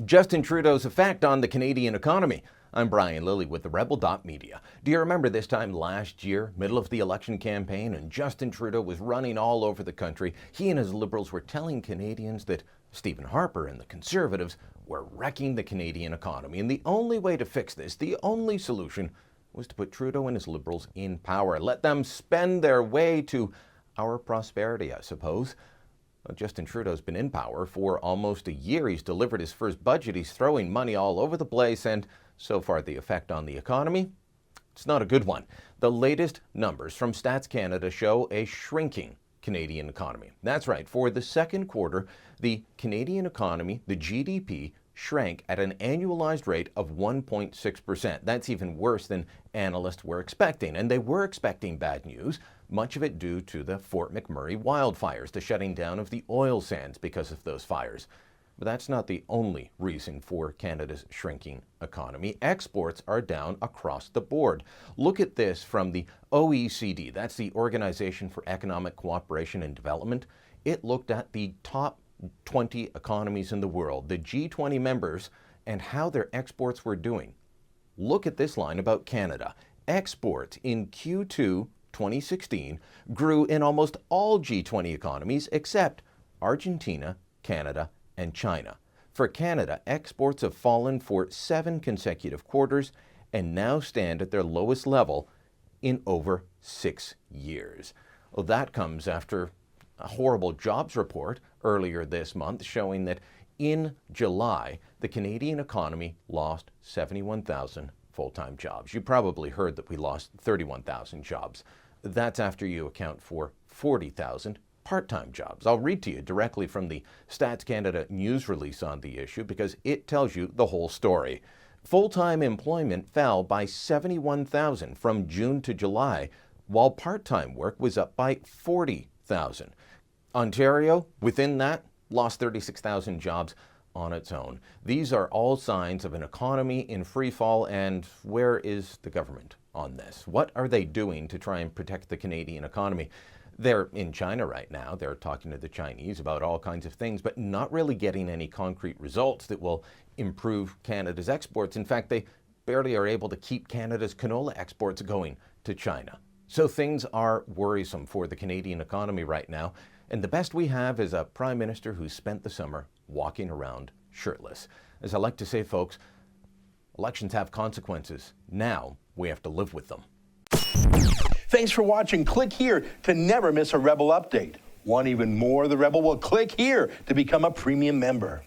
Justin Trudeau's effect on the Canadian economy. I'm Brian Lilly with the Rebel.media. Do you remember this time last year, middle of the election campaign, and Justin Trudeau was running all over the country? He and his Liberals were telling Canadians that Stephen Harper and the Conservatives were wrecking the Canadian economy. And the only way to fix this, the only solution, was to put Trudeau and his Liberals in power. Let them spend their way to our prosperity, I suppose. Well, Justin Trudeau's been in power for almost a year. He's delivered his first budget. He's throwing money all over the place, and so far the effect on the economy, it's not a good one. The latest numbers from StatsCan show a shrinking Canadian economy. That's right, for the second quarter, the Canadian economy, the GDP, shrank at an annualized rate of 1.6%. That's even worse than analysts were expecting. And they were expecting bad news, much of it due to the Fort McMurray wildfires, the shutting down of the oil sands because of those fires. But that's not the only reason for Canada's shrinking economy. Exports are down across the board. Look at this from the OECD. That's the Organization for Economic Cooperation and Development. It looked at the top 20 economies in the world, the G20 members, and how their exports were doing. Look at this line about Canada. Exports in Q2 2016 grew in almost all G20 economies except Argentina, Canada, and China. For Canada, exports have fallen for 7 consecutive quarters and now stand at their lowest level in over 6 years. Well, that comes after a horrible jobs report earlier this month showing that in July, the Canadian economy lost 71,000 full-time jobs. You probably heard that we lost 31,000 jobs. That's after you account for 40,000 part-time jobs. I'll read to you directly from the Stats Canada news release on the issue because it tells you the whole story. Full-time employment fell by 71,000 from June to July, while part-time work was up by 40,000. Ontario, within that, lost 36,000 jobs on its own. These are all signs of an economy in free fall, and where is the government on this? What are they doing to try and protect the Canadian economy? They're in China right now. They're talking to the Chinese about all kinds of things, but not really getting any concrete results that will improve Canada's exports. In fact, they barely are able to keep Canada's canola exports going to China. So things are worrisome for the Canadian economy right now. And the best we have is a Prime Minister who spent the summer walking around shirtless. As I like to say, folks, elections have consequences. Now we have to live with them. Thanks for watching. Click here to never miss a Rebel update. Want even more of the Rebel? Well, click here to become a premium member.